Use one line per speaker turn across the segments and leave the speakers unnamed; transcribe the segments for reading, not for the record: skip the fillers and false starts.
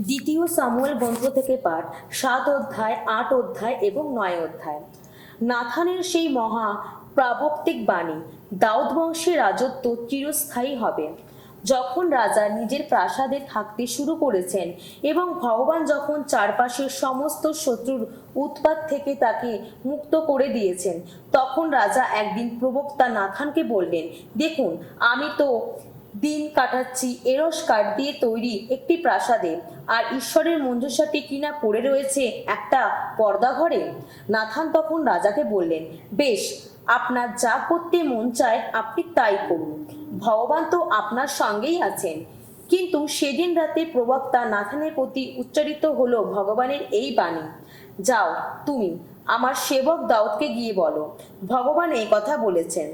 দ্বিতীয় সামুয়েল গ্রন্থ থেকে পাঠ 7 অধ্যায়, 8 অধ্যায় এবং 9 অধ্যায়। নাথানের সেই মহা প্রাবক্তিক বাণী, দাউদ বংশের রাজত্ব চিরস্থায়ী হবে। যখন রাজা নিজের প্রাসাদে থাকতে শুরু করেছেন এবং ভগবান যখন চারপাশের সমস্ত শত্রুর উৎপাত থেকে তাকে মুক্ত করে দিয়েছেন, তখন রাজা একদিন প্রবক্তা নাথানকে বললেন, দেখুন, আমি তো দিন কাটাচ্ছি এরস কাঠ দিয়ে তৈরি একটি প্রাসাদে, আর ঈশ্বরের মঞ্জুষাটি কিনা পড়ে রয়েছে একটা পর্দা ঘরে। নাথান তখন রাজাকে বললেন, বেশ, আপনার যা করতে মন চায় আপনি তাই করুন, ভগবান তো আপনার সঙ্গেই আছেন। কিন্তু সেদিন রাতে প্রবক্তা নাথানের প্রতি উচ্চারিত হলো ভগবানের এই বাণী, যাও, তুমি আমার সেবক দাউদকে গিয়ে বলো, ভগবান এই কথা বলেছেন,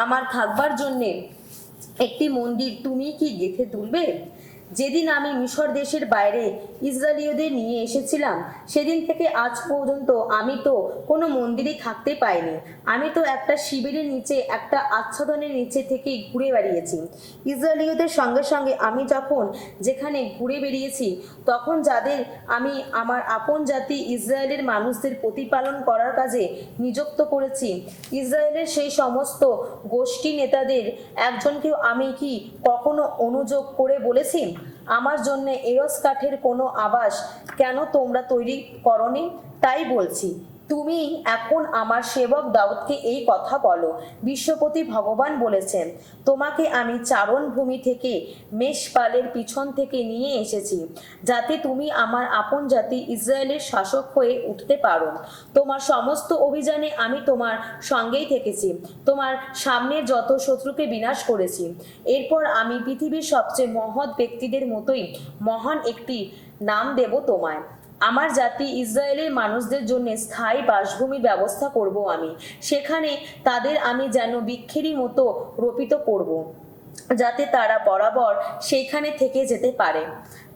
আমার থাকবার জন্যে একটি মন্দির তুমি কি গেঁথে তুলবে? যেদিন আমি মিশর দেশের বাইরে ইসরায়েলীয়দের নিয়ে এসেছিলাম, সেদিন থেকে আজ পর্যন্ত আমি তো কোনো মন্দিরে থাকতে পাইনি। আমি তো একটা শিবিরের নিচে, একটা আচ্ছাদনের নিচে থেকেই ঘুরে বেরিয়েছি। ইসরায়েলীয়দের সঙ্গে সঙ্গে আমি যখন যেখানে ঘুরে বেরিয়েছি, তখন যাদের আমি আমার আপন জাতি ইসরায়েলের মানুষদের প্রতিপালন করার কাজে নিযুক্ত করেছি, ইসরায়েলের সেই সমস্ত গোষ্ঠী নেতাদের একজনকেও আমি কি কখনো অনুযোগ করে বলেছি, আমার জন্য এরস কাঠের কোনো আবাস কেন তোমরা তৈরি করনি? তাই বলছি, তুমি এখন আমার সেবক দাউদকে এই কথা বলো, বিশ্বপতি ভগবান বলেছেন, তোমাকে আমি চারণ ভূমি থেকে মেষপালের পিছন থেকে নিয়ে এসেছি, যাতে তুমি আমার আপন জাতি ইসরায়েলের শাসক হয়ে উঠতে পারো। তোমার সমস্ত অভিযানে আমি তোমার সঙ্গেই থেকেছি, তোমার সামনের যত শত্রুকে বিনাশ করেছি। এরপর আমি পৃথিবীর সবচেয়ে মহৎ ব্যক্তিদের মতোই মহান একটি নাম দেব তোমায়। আমার জাতি ইসরায়েলের মানুষদের জন্য স্থায়ী বাসভূমির ব্যবস্থা করব আমি, সেখানে তাদের আমি যেন বৃক্ষেরই মতো রোপিত করব, যাতে তারা বরাবর সেইখানে থেকে যেতে পারে।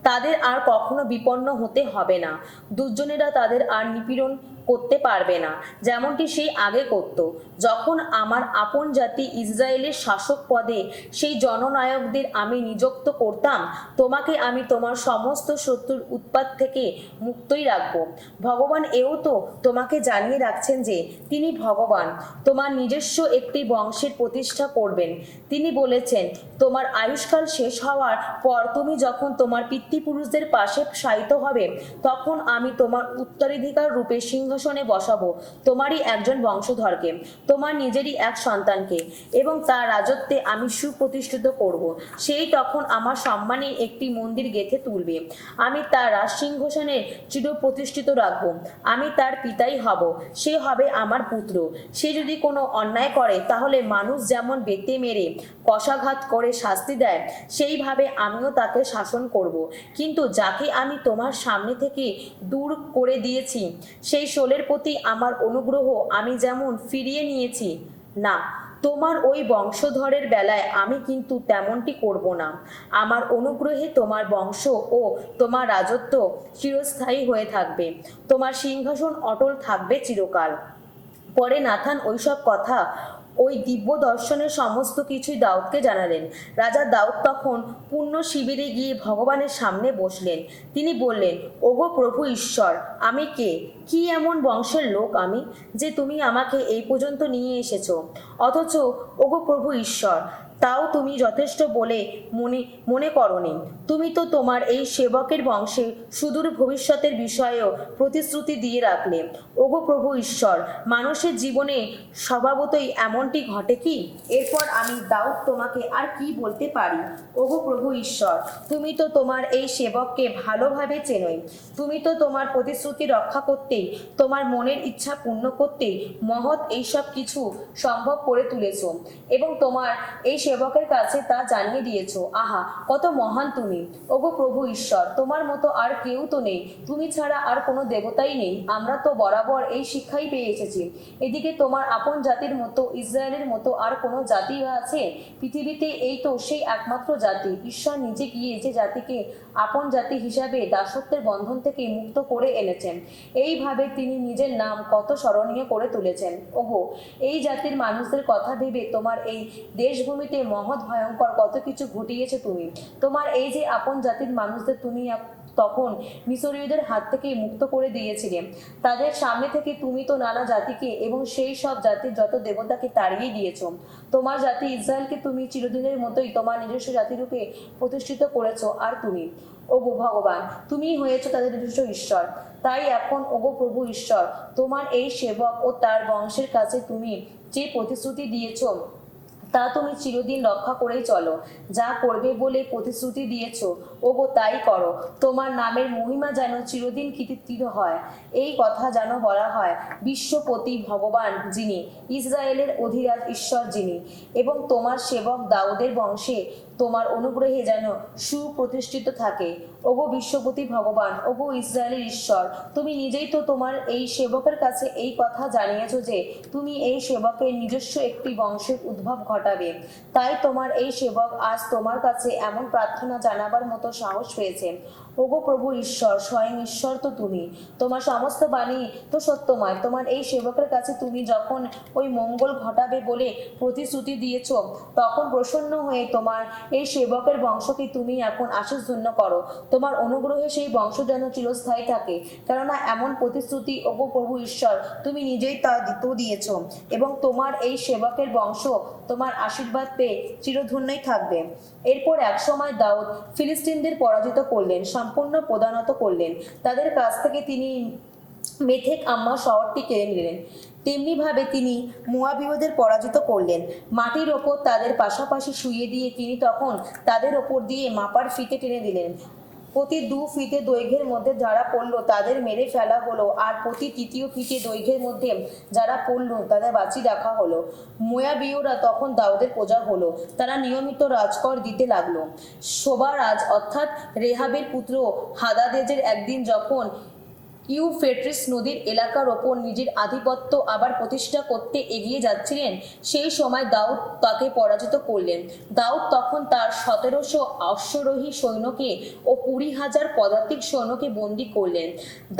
তাদের আর কখনো বিপন্ন হতে হবে না, দুর্জনেরা তাদের আর নিপীড়ন করতে পারবে না, যেমনটি সেই আগে করত, যখন আমার আপন জাতি ইসরায়েলের শাসক পদে সেই জননায়কদের আমি নিযুক্ত করতাম। তোমাকে আমি তোমার সমস্ত শত্রুর উৎপাত থেকে মুক্তই রাখব। ভগবান এও তো তোমাকে জানিয়ে রাখছেন যে তিনি ভগবান তোমার নিজস্ব একটি বংশের প্রতিষ্ঠা করবেন। তিনি বলেছেন, তোমার আয়ুষ্কাল শেষ হওয়ার পর তুমি যখন তোমার পিতৃপুরুষদের পাশে শায়িত হবে, তখন আমি তোমার উত্তরাধিকার রূপে সিংহাসনে বসাবো তোমারই একজন বংশধরকে, তোমার নিজেরই এক সন্তানকে, এবং তার রাজত্বে আমি সুপ্রতিষ্ঠিত করব। সেই তখন আমার সম্মানে একটি মন্দির গেঁথে তুলবে। আমি তার রাজসিংহাসনে চিরপ্রতিষ্ঠিত রাখব। আমি তার পিতাই হব, সে হবে আমার পুত্র। সে যদি কোনো অন্যায় করে, তাহলে মানুষ যেমন বেতে মেরে কষাঘাত করে শাস্তি দেয়, সেইভাবে আমিও তাকে শাসন করব। কিন্তু যাকে আমি তোমার সামনে থেকে দূর করে দিয়েছি, সেই শোলের প্রতি আমার অনুগ্রহ আমি যেমন ফিরিয়ে নিয়েছি, না, তোমার ওই বংশধরের বেলায় আমি কিন্তু তেমনটি করব না। আমার অনুগ্রহে তোমার বংশ ও তোমার রাজত্ব চিরস্থায়ী হয়ে থাকবে, তোমার সিংহাসন অটল থাকবে চিরকাল। পরে নাথান ওইসব কথা, ওই দিব্য দর্শনের সমস্ত কিছুই দাউদকে জানালেন। রাজা দাউদ তখন পূর্ণ শিবিরে গিয়ে ভগবানের সামনে বসলেন। তিনি বললেন, ওগো প্রভু ঈশ্বর, আমি কে, কি এমন বংশের লোক আমি যে তুমি আমাকে এই পর্যন্ত নিয়ে এসেছো? অথচ ওগো প্রভু ঈশ্বর, তাও তুমি যথেষ্ট বলে মনে করনি। তুমি তো তোমার এই সেবকের বংশে সুদূর ভবিষ্যতের বিষয়েও প্রতিশ্রুতি দিয়ে রাখলে। ওগো প্রভু ঈশ্বর, মানুষের জীবনে স্বভাবতই এমনটি ঘটে কি? এরপর আমি দাউদ তোমাকে আর কি বলতে পারি? ওগো প্রভু ঈশ্বর, তুমি তো তোমার এই সেবককে ভালোভাবে চেনোই। তুমি তো তোমার প্রতিশ্রুতি রক্ষা করতেই, তোমার মনের ইচ্ছা পূর্ণ করতেই মহৎ এইসব কিছু সম্ভব করে তুলেছ, এবং তোমার এই সেবকের কাছে তা জানিয়ে দিয়েছ। আহা, কত মহান তুমি! ওগো প্রভু ঈশ্বর, তোমার মতো আর কেউ তো নেই, তুমি ছাড়া আর কোনো দেবতাই নেই। আমরা তো বরাবর এই শিক্ষাই পেয়ে এসেছি। এদিকে তোমার আপন জাতির মতো, ইসরায়েলের মতো আর কোনো জাতি আছে পৃথিবীতে? এই তো সেই একমাত্র জাতি। ঈশ্বর নিজে গিয়ে যে জাতিকে আপন জাতি হিসাবে দাসত্বের বন্ধন থেকে মুক্ত করে এনেছেন, এইভাবে তিনি নিজের নাম কত স্মরণীয় করে তুলেছেন। ওগো, এই জাতির মানুষদের কথা ভেবে তোমার এই দেশভূমিতে মহৎ ভয়ঙ্কর কত কিছু ঘটিয়েছে তুমি। তোমার এই যে আপন জাতির মানুষদের তুমি তখন মিশরীয়দের হাত থেকে মুক্ত করে দিয়েছিলে। তাদের সামনে থেকে তুমি তো নানা জাতিকে এবং সেই সব জাতির যত দেবতাকে তাড়িয়ে দিয়েছ। তোমার জাতি ইসরায়েলকে তুমি চিরদিনের মতোই তোমার নিজস্ব জাতিরূপে প্রতিষ্ঠিত করেছ। আর তুমি ওগো ভগবান, তুমি হয়েছ তাদের নিজস্ব ঈশ্বর। তাই এখন ওগো প্রভু ঈশ্বর, তোমার এই সেবক ও তার বংশের কাছে তুমি যে প্রতিশ্রুতি দিয়েছ তা তুমি চিরদিন রক্ষা করেই চলো। যা করবে বলে প্রতিশ্রুতি দিয়েছ ওগো তাই করো। তোমার নামের মহিমা যেন চিরদিন কীর্তিত হয়, এই কথা যেন বলা হয়, বিশ্বপতি ভগবান যিনি, ইসরায়েলের অধিরাজ ঈশ্বর যিনি, এবং তোমার সেবক দাউদের বংশে তোমার অনুগ্রহে যেন সুপ্রতিষ্ঠিত থাকে। ওগো বিশ্বপতি ভগবান, ওগো ইসরায়েলের ঈশ্বর, তুমি নিজেই তো তোমার এই সেবকের কাছে এই কথা জানিয়েছ যে তুমি এই সেবকের নিজস্ব একটি বংশের উদ্ভব ঘটাবে। তাই তোমার এই সেবক আজ তোমার কাছে এমন প্রার্থনা জানাবার মতো সাহস পেয়েছে। ওগো প্রভু ঈশ্বর, স্বয়ং ঈশ্বর তো তুমি, তোমার সমস্ত বাণী তো সত্যময়। তোমার এই সেবকের কাছে তুমি যখন ওই মঙ্গল ঘটাবে বলে প্রতিশ্রুতি দিয়েছ, তখন প্রসন্ন হয়ে তোমার এই সেবকের বংশকে তুমি এখন আশীষ ধন্য করো। তোমার অনুগ্রহে সেই বংশ যেন চিরস্থায়ী থাকে, কেননা এমন প্রতিশ্রুতি ওগো প্রভু ঈশ্বর তুমি নিজেই তা দিয়েছ, এবং তোমার এই সেবকের বংশ তোমার আশীর্বাদ পেয়ে চিরধন্যই থাকবে। এরপর একসময় দাউদ ফিলিস্তিনদের পরাজিত করলেন, সম্পূর্ণ প্রদানত করলেন। তাদের কাছ থেকে তিনি মেথেক আম্মা শহরটি কেড়ে নিলেন। তেমনিভাবে তিনি মোয়াবীয়দের পরাজিত করলেন। মাটির ওপর তাদের পাশাপাশি শুইয়ে দিয়ে তিনি তখন তাদের ওপর দিয়ে মাপার ফিতে টেনে দিলেন। প্রতি 2 ফিতে দৈর্ঘ্যের মধ্যে যারা পড়ল তাদের মেরে ফেলা হলো, আর প্রতি 3 ফিতে দৈর্ঘ্যের মধ্যে যারা পড়ল তাদের বাঁচিয়ে রাখা হলো। মোয়াবীয়রা তখন দাউদের প্রজা হলো। তারা নিয়মিত রাজকর দিতে লাগলো। শোবারাজ অর্থাৎ রেহাবের পুত্র হাদাদেজের একদিন যখন ইউফ্রেটিস নদীর এলাকার ওপর নিজের আধিপত্য আবার প্রতিষ্ঠা করতে এগিয়ে যাচ্ছিলেন, সেই সময় দাউদ তাকে পরাজিত করলেন। দাউদ তখন তার 1700 অশ্বারোহী সৈন্যকে ও 20,000 পদাতিক সৈন্যকে বন্দী করলেন।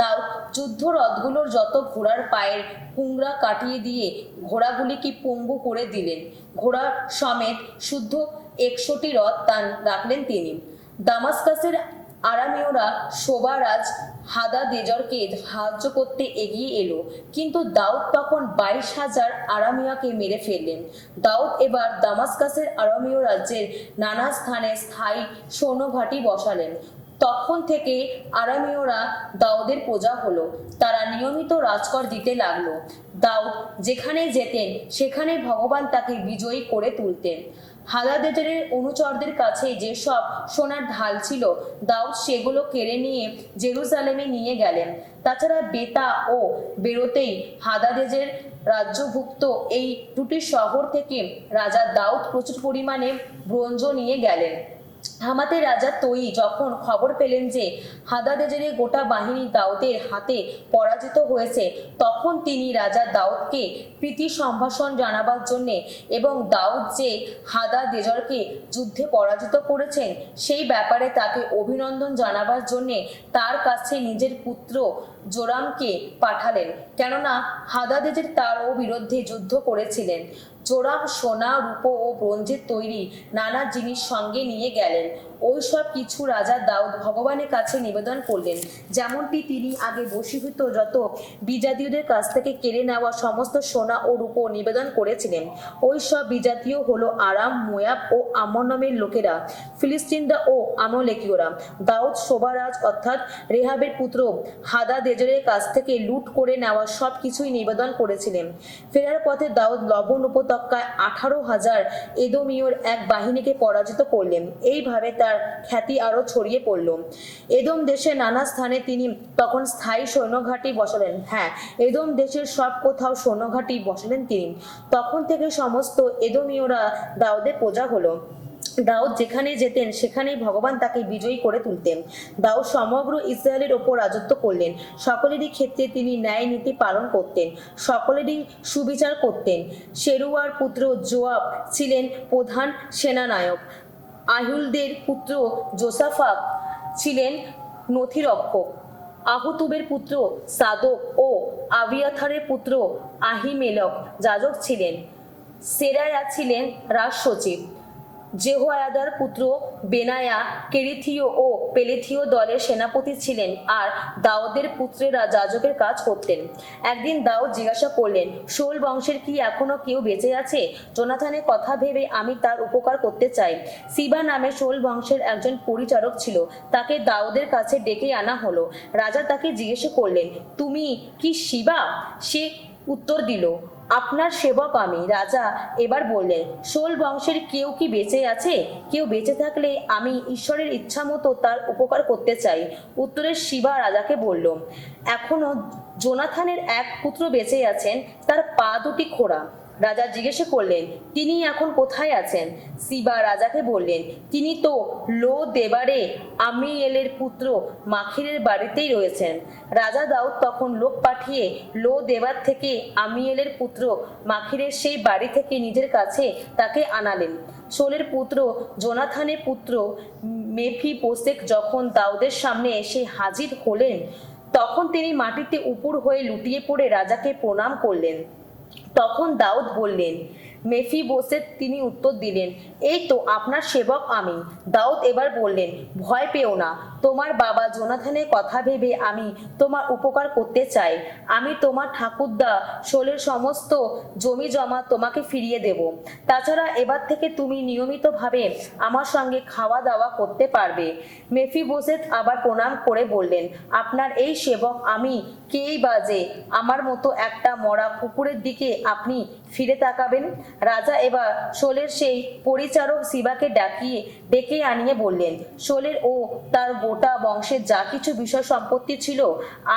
দাউদ যুদ্ধরথগুলোর যত ঘোড়ার পায়ের পুংরা কাটিয়ে দিয়ে ঘোড়াগুলিকে পঙ্গু করে দিলেন। ঘোড়া সমেত শুদ্ধ 100টি রথ রাখলেন তিনি। দামাস্কাসের আরামীয়রা শোবারাজ হাদাদেজরকে সাহায্য করতে এগিয়ে এলো, কিন্তু দাউদ তখন 22,000 আরামীয়কে মেরে ফেললেন। দাউদ এবার দামাস্কাসের আরামীয় রাজ্যের নানা স্থানে স্থায়ী সৈন্যঘাঁটি বসালেন। তখন থেকে আরামীয়রা দাউদের প্রজা হলো। তারা নিয়মিত রাজকর দিতে লাগলো। দাউদ যেখানে যেতেন সেখানে ভগবান তাকে বিজয়ী করে তুলতেন। হাদাদেজরের অনুচরদের কাছে যেসব সোনার ঢাল ছিল, দাউদ সেগুলো কেড়ে নিয়ে জেরুজালেমে নিয়ে গেলেন। তাছাড়া বেতা ও বেরোতেই হাদাদেজের রাজ্যভুক্ত এই 2টি শহর থেকে রাজা দাউদ প্রচুর পরিমাণে ব্রোঞ্জ নিয়ে গেলেন। হামাতের রাজা তৈ যখন খবর পেলেন যে হাদাদেজের গোটা বাহিনী দাউদের হাতে পরাজিত হয়েছে, তখন তিনি রাজা দাউদকে প্রীতি সম্ভাষণ জানাবার জন্যে এবং দাউদ যে হাদাদেজরকে যুদ্ধে পরাজিত করেছেন সেই ব্যাপারে তাকে অভিনন্দন জানাবার জন্যে তার কাছে নিজের পুত্র জোরামকে পাঠালেন, কেননা হাদাদেজের তারও বিরুদ্ধে যুদ্ধ করেছিলেন। জোরাম সোনা, রূপো ও ব্রোঞ্জের তৈরি নানা জিনিস সঙ্গে নিয়ে গেলেন। ওই সব কিছু রাজা দাউদ ভগবানের কাছে নিবেদন করলেন, যেমনটি তিনি আগে বশীভূত যত বিজাতীয়দের কাছ থেকে কেড়ে নেওয়া সমস্ত সোনা ও রূপো নিবেদন করেছিলেন। ওই সব বিজাতীয় হলো আরাম, মোয়াব ও আম্মন নামের লোকেরা, ফিলিস্তিনরা ও আমলেকীয়রা। দাউদ শোবারাজ অর্থাৎ রেহাবের পুত্র হাদাদেজরের কাছ থেকে লুট করে নেওয়া সব কিছুই নিবেদন করেছিলেন। ফেরার পথে দাউদ লবণ উপত্যকায় 18,000 এদোমীয়র এক বাহিনীকে পরাজিত করলেন। এইভাবে তার খ্যাতি আরো ছড়িয়ে পড়ল। এদোম দেশের নানা স্থানে তিনি তখন স্থায়ী সৈন্যঘাঁটি বসালেন। হ্যাঁ, এদোম দেশের সব কোথাও সৈন্যঘাঁটি বসালেন তিনি। তখন থেকে সমস্ত এদোমীয়রা দাউদের প্রজা হলো। দাউদ যেখানে যেতেন সেখানেই ভগবান তাকে বিজয়ী করে তুলতেন। দাউদ সমগ্র ইসরায়েলের ওপর রাজত্ব করলেন। সকলেরই ক্ষেত্রে তিনি ন্যায় নীতি পালন করতেন, সকলেরই সুবিচার করতেন। সেরুয়ার পুত্র যোয়াব ছিলেন প্রধান সেনানায়ক। আহিলদের পুত্র যোসাফাত ছিলেন নথিরক্ষক। আহুতুবের পুত্র সাদোক ও আবিয়াথারের পুত্র আহিমেলক যাজক ছিলেন। সেরায়া ছিলেন রাজসচিব। জেহোয়াদার পুত্র বেনায়া কেরিথীয় ও পেলেথীয় দলের সেনাপতি ছিলেন, আর দাউদের পুত্রেরা যাজকের কাজ করতেন। একদিন দাউদ জিজ্ঞাসা করলেন, শোল বংশের কি এখনো কেউ বেঁচে আছে? জোনাথানের কথা ভেবে আমি তার উপকার করতে চাই। সিবা নামে শোল বংশের একজন পরিচারক ছিল, তাকে দাউদের কাছে ডেকে আনা হলো। রাজা তাকে জিজ্ঞাসা করলেন, তুমি কি শিবা? সে উত্তর দিল, আপনার সেবক আমি। রাজা এবার বললেন, শোল বংশের কেউ কি বেঁচে আছে? কেউ বেঁচে থাকলে আমি ঈশ্বরের ইচ্ছা মতো তার উপকার করতে চাই। উত্তরে শিবা রাজাকে বলল, এখনো জোনাথানের এক পুত্র বেঁচে আছেন, তার পা দুটি খোঁড়া। রাজা জিজ্ঞাসা করলেন, তিনি এখন কোথায় আছেন? সিবা রাজাকে বললেন, তিনি তো লো দেবারে আমিয়েলের পুত্র মাখিরের বাড়িতেই রয়েছেন। রাজা দাউদ তখন লোক পাঠিয়ে লো দেবার থেকে আমিয়েলের পুত্র মাখিরের সেই বাড়ি থেকে নিজের কাছে তাকে আনালেন। শোলের পুত্র জোনাথানের পুত্র মেফিবোশেত যখন দাউদের সামনে এসে হাজির হলেন, তখন তিনি মাটিতে উপুড় হয়ে লুটিয়ে পড়ে রাজাকে প্রণাম করলেন। তখন দাউদ বললেন, মেফিবোশেত। তিনি উত্তর দিলেন, এই তো আপনার সেবক আমি। দাউদ এবার বললেন, ভয় পেও না, তোমার বাবা জোনাথানের কথা ভেবে আমি তোমার উপকার করতে চাই। আমি তোমার ঠাকুরদা শোলের সমস্ত জমি জমা তোমাকে ফিরিয়ে দেব। তাছাড়া এবার থেকে তুমি নিয়মিতভাবে আমার সঙ্গে খাওয়া দাওয়া করতে পারবে। মেফিবোশেত আবার প্রণাম করে বললেন, আপনার এই সেবক আমি কেই বা যে আমার মতো একটা মরা কুকুরের দিকে আপনি ফিরে তাকাবেন? রাজা এবার শোলের সেই পরিচারক সিবাকে ডেকে আনিয়ে বললেন, শোলের ও তার গোটা বংশের যা কিছু বিষয় সম্পত্তি ছিল,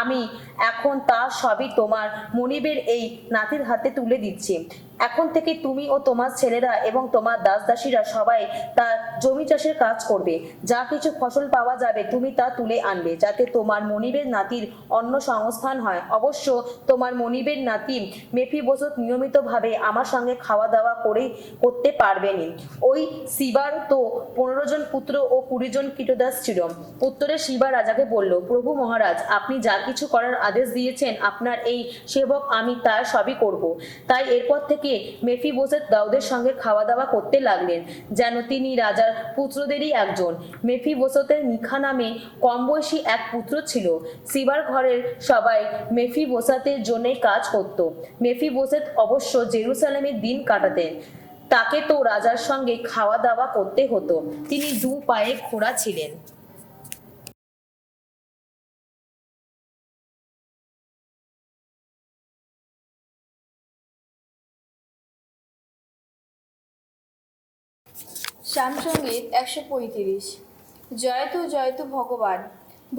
আমি এখন তা সবই তোমার মনিবের এই নাতির হাতে তুলে দিচ্ছি। এখন থেকে তুমি ও তোমার ছেলেরা এবং তোমার দাস দাসীরা সবাই তার জমি চাষের কাজ করবে। যা কিছু ফসল পাওয়া যাবে তুমি তা তুলে আনবে, যাতে তোমার মনিবের নাতির অন্ন সংস্থান হয়। অবশ্য তোমার মনিবের নাতি মেফিবোশেত নিয়মিতভাবে আমার সঙ্গে খাওয়া দাওয়া করতে পারবেনি। ওই সিবার তো 15 জন পুত্র ও 20 জন কীটদাস ছিল। উত্তরে সিবা রাজাকে বলল, প্রভু মহারাজ, আপনি যা কিছু করার আদেশ দিয়েছেন, আপনার এই সেবক আমি তার সবই করব। তাই এরপর থেকে মেফিবোশেত দাউদের সঙ্গে খাওয়া দাওয়া করতে লাগলেন যেন তিনি রাজার পুত্রদেরই একজন। মেফিবোশেতের মিখা নামে কম বয়সী এক পুত্র ছিল। সিবার ঘরের সবাই মেফিবোশেতের জন্যই কাজ করত। মেফিবোশেত অবশ্য জেরুসালেমে দিন কাটাতেন, তাকে তো রাজার সঙ্গে খাওয়া দাওয়া করতে হতো। তিনি 2 পায়ে খোঁড়া ছিলেন।
শ্যামসঙ্গীত 135। জয়তু জয়তু ভগবান।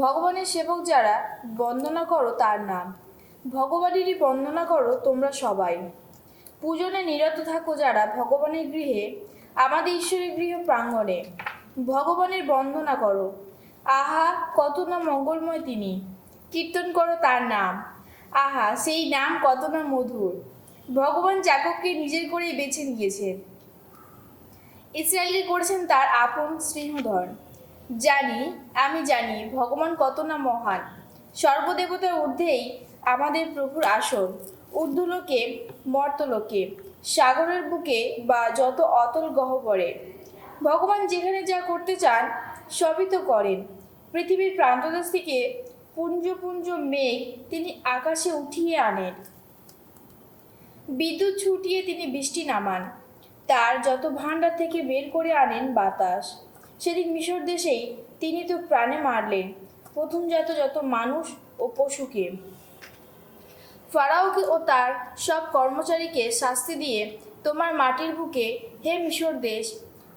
ভগবানের সেবক যারা, বন্দনা করো তার নাম। ভগবানেরই বন্দনা করো তোমরা সবাই। পূজনে নিরত থাকো যারা ভগবানের গৃহে, আমাদের ঈশ্বরের গৃহ প্রাঙ্গণে। ভগবানের বন্দনা করো, আহা কত না মঙ্গলময় তিনি। কীর্তন করো তার নাম, আহা সেই নাম কত না মধুর। ভগবান যাকবকে নিজের করেই বেছে নিয়েছেন, ইসরায়েলকে করেছেন তার আপন স্নেহধন। আমি জানি ভগবান কত না মহান। সর্বদেবতার ঊর্ধ্বেই আমাদের প্রভুর আসন। ঊর্ধ্বলোকে মর্তলোকে, সাগরের বুকে বা যত অতল গহ্বরে। ভগবান যেখানে যা করতে চান সবই তো করেন। পৃথিবীর প্রান্তদেশ থেকে পুঞ্জ পুঞ্জ মেঘ তিনি আকাশে উঠিয়ে আনেন। বিদ্যুৎ ছুটিয়ে তিনি বৃষ্টি নামান। তার যত ভাণ্ডার থেকে বের করে আনেন বাতাস। সেদিন মিশর দেশেই তিনি তো প্রাণে মারলেন প্রথমজাত যত মানুষ ও পশুকে। ফারাওকে ও তার সব কর্মচারীকে শাস্তি দিয়ে তোমার মাটির বুকে, হে মিশর দেশ,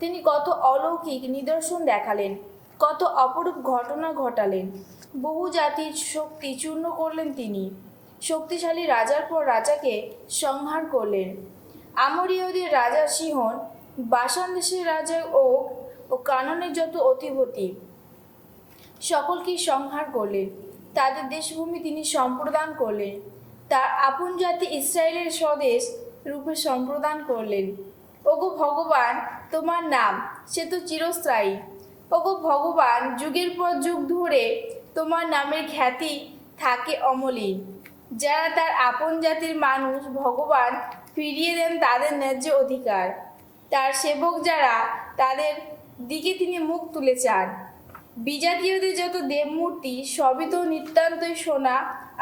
তিনি কত অলৌকিক নিদর্শন দেখালেন, কত অপরূপ ঘটনা ঘটালেন। বহু জাতির শক্তি চূর্ণ করলেন তিনি। শক্তিশালী রাজার পর রাজাকে সংহার করলেন। আমরীয়দের রাজা সিহন, বাসান দেশের রাজা ওগ ও কানানের যত অধিপতি সকলকেই সংহার করলেন। তাদের দেশভূমি তিনি সম্প্রদান করলেন। তার আপন জাতি ইসরায়েলের স্বদেশ রূপে সম্প্রদান করলেন। ওগো ভগবান, তোমার নাম সে তো চিরস্থায়ী। ওগো ভগবান, যুগের পর যুগ ধরে তোমার নামের খ্যাতি থাকে অমলিন। যারা তার আপন জাতির মানুষ, ভগবান ফিরিয়ে দেন তাদের ন্যায্য অধিকার। তার সেবক যারা তাদের দিকে তিনি মুখ তুলে চান। বিজাতীয়দের যত দেবমূর্তি সবই তো নিতান্তই সোনা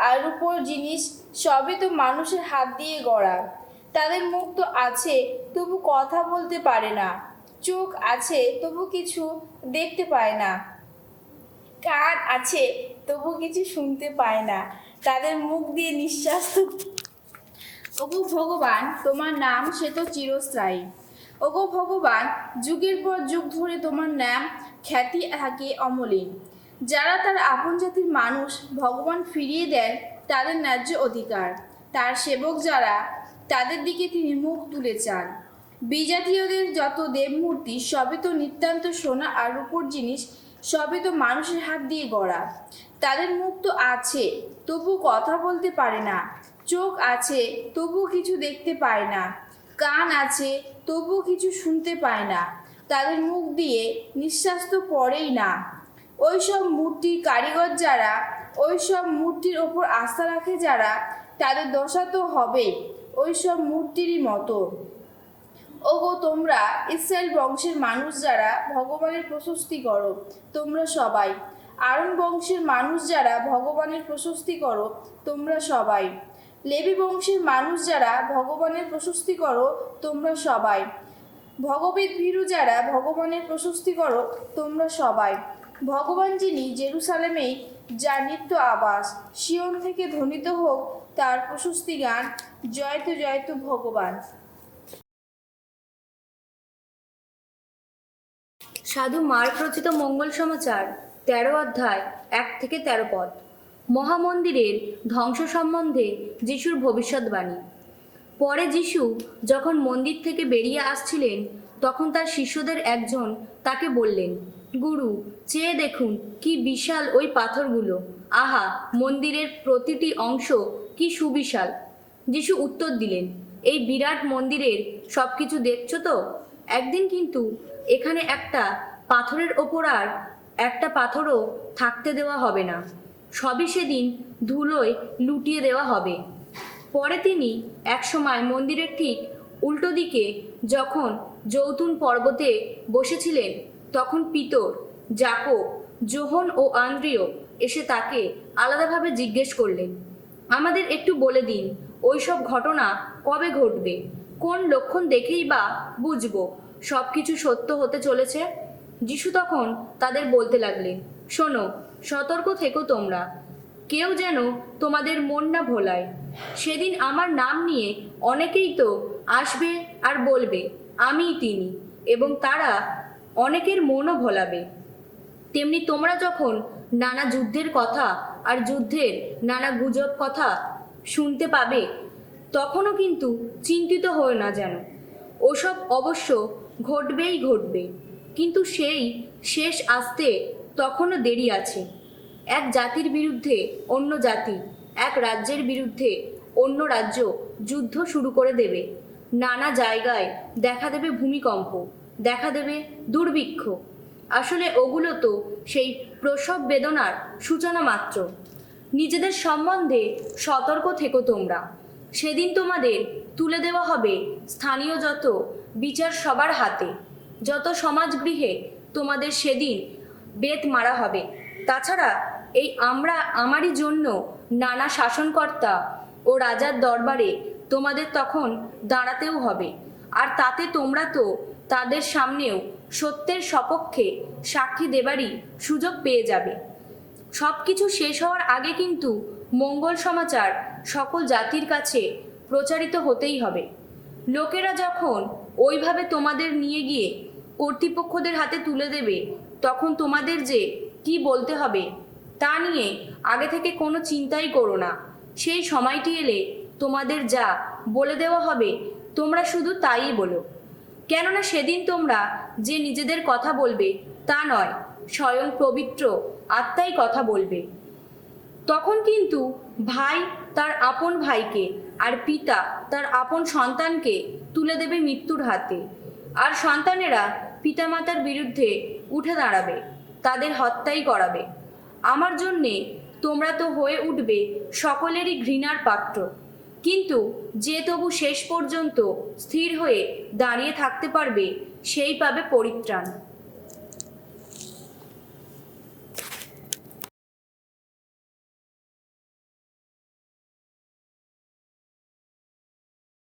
আর রূপোর জিনিস, সবই তো মানুষের হাত দিয়ে গড়া। তাদের মুখ তো আছে তবু কথা বলতে পারে না, চোখ আছে তবু কিছু দেখতে পায় না, কান আছে তবু কিছু শুনতে পায় না, তাদের মুখ দিয়ে নিঃশ্বাস তো। ওগো ভগবান, তোমার নাম সে তো চিরস্থায়ী। ওগো ভগবান, যুগের পর যুগ ধরে তোমার নাম খ্যাতি থাকে অমলিন। যারা তার আপন জাতির মানুষ ভগবান ফিরিয়ে দেন তাদের ন্যায্য অধিকার। তার সেবক যারা তাদের দিকে তিনি মুখ তুলে চান। বিজাতীয়দের যত দেবমূর্তি সবই তো নিতান্ত সোনা আর রূপোর জিনিস, সবই তো মানুষের হাত দিয়ে গড়া। তাদের মুখ তো আছে তবু কথা বলতে পারে না, চোখ আছে তবু কিছু দেখতে পায় না, কান আছে তবু কিছু শুনতে পায় না, তাদের মুখ দিয়ে নিঃশ্বাস তো পড়েই না। ওই সব মূর্তির কারিগর যারা, ওই সব মূর্তির ওপর আস্থা রাখে যারা, তাদের দশা তো হবে ওই সব মূর্তিরই মতো। ওগো তোমরা ইসরায়েল বংশের মানুষ যারা ভগবানের প্রশস্তি করো, তোমরা সবাই। আরন বংশের মানুষ যারা ভগবানের প্রশস্তি করো, তোমরা সবাই। লেবী বংশের মানুষ যারা ভগবানের প্রশস্তি করো, তোমরা সবাই। ভগবত ভীরু যারা ভগবানের প্রশস্তি করো, তোমরা সবাই। ভগবান যিনি জেরুসালেমেই যার নিত্য আবাস, সিয়ন থেকে ধ্বনিত হোক তার প্রশস্তি গান, জয়তু জয়তু ভগবান।
সাধু মার্ক রচিত মঙ্গল সমাচার 13 অধ্যায় 1 থেকে 13 পদ। মহামন্দিরের ধ্বংস সম্বন্ধে যিশুর ভবিষ্যৎবাণী। পরে যিশু যখন মন্দির থেকে বেরিয়ে আসছিলেন তখন তার শিষ্যদের একজন তাকে বললেন, গুরু, চেয়ে দেখুন কি বিশাল ওই পাথরগুলো, আহা, মন্দিরের প্রতিটি অংশ কি সুবিশাল। যিশু উত্তর দিলেন, এই বিরাট মন্দিরের সব কিছু দেখছো তো? একদিন কিন্তু এখানে একটা পাথরের ওপর আর একটা পাথরও থাকতে দেওয়া হবে না, সবই সেদিন ধুলোয় লুটিয়ে দেওয়া হবে। পরে তিনি একসময় মন্দিরের ঠিক উল্টো দিকে যখন জৈতুন পর্বতে বসেছিলেন তখন পিতর, যাকব, যোহন ও আন্দ্রিয় এসে তাকে আলাদাভাবে জিজ্ঞেস করলেন, আমাদের একটু বলে দিন ওই সব ঘটনা কবে ঘটবে, কোন লক্ষণ দেখেই বা বুঝবো সব কিছু সত্য হতে চলেছে। যিশু তখন তাদের বলতে লাগলেন, শোনো, সতর্ক থেকো তোমরা, কেউ যেন তোমাদের মন না ভোলায়। সেদিন আমার নাম নিয়ে অনেকেই তো আসবে আর বলবে আমিই তিনি, এবং তারা অনেকের মনও ভোলাবে। তেমনি তোমরা যখন নানা যুদ্ধের কথা আর যুদ্ধের নানা গুজব কথা শুনতে পাবে তখনও কিন্তু চিন্তিত হয়ে না যেন, ওসব অবশ্য ঘটবেই ঘটবে, কিন্তু সেই শেষ আসতে তখনও দেরি আছে। এক জাতির বিরুদ্ধে অন্য জাতি, এক রাজ্যের বিরুদ্ধে অন্য রাজ্য যুদ্ধ শুরু করে দেবে। নানা জায়গায় দেখা দেবে ভূমিকম্প, দেখা দেবে দুর্ভিক্ষ। আসলে ওগুলো তো সেই প্রসব বেদনার সূচনা মাত্র। নিজেদের সম্বন্ধে সতর্ক থেকো তোমরা। সেদিন তোমাদের তুলে দেওয়া হবে স্থানীয় যত বিচার সবার হাতে, যত সমাজগৃহে তোমাদের সেদিন বেত মারা হবে। তাছাড়া এই আমারই জন্য নানা শাসনকর্তা ও রাজার দরবারে তোমাদের তখন দাঁড়াতেও হবে, আর তাতে তোমরা তো তাদের সামনেও সত্যের সপক্ষে সাক্ষী দেবারই সুযোগ পেয়ে যাবে। সব কিছু শেষ হওয়ার আগে কিন্তু মঙ্গল সমাচার সকল জাতির কাছে প্রচারিত হতেই হবে। লোকেরা যখন ওইভাবে তোমাদের নিয়ে গিয়ে কর্তৃপক্ষদের হাতে তুলে দেবে তখন তোমাদের যে কি বলতে হবে তা নিয়ে আগে থেকে কোনো চিন্তাই করো না। সেই সময়টি এলে তোমাদের যা বলে দেওয়া হবে তোমরা শুধু তাই বলো, কেননা সেদিন তোমরা যে নিজেদের কথা বলবে তা নয়, স্বয়ং পবিত্র আত্মাই কথা বলবে। তখন কিন্তু ভাই তার আপন ভাইকে আর পিতা তার আপন সন্তানকে তুলে দেবে মৃত্যুর হাতে, আর সন্তানেরা পিতামাতার বিরুদ্ধে উঠে দাঁড়াবে, তাদের হত্যাই করাবে। আমার জন্যে তোমরা তো হয়ে উঠবে সকলেরই ঘৃণার পাত্র,
কিন্তু যে তবু শেষ পর্যন্ত স্থির হয়ে দাঁড়িয়ে থাকতে পারবে সেই পাবে পরিত্রাণ।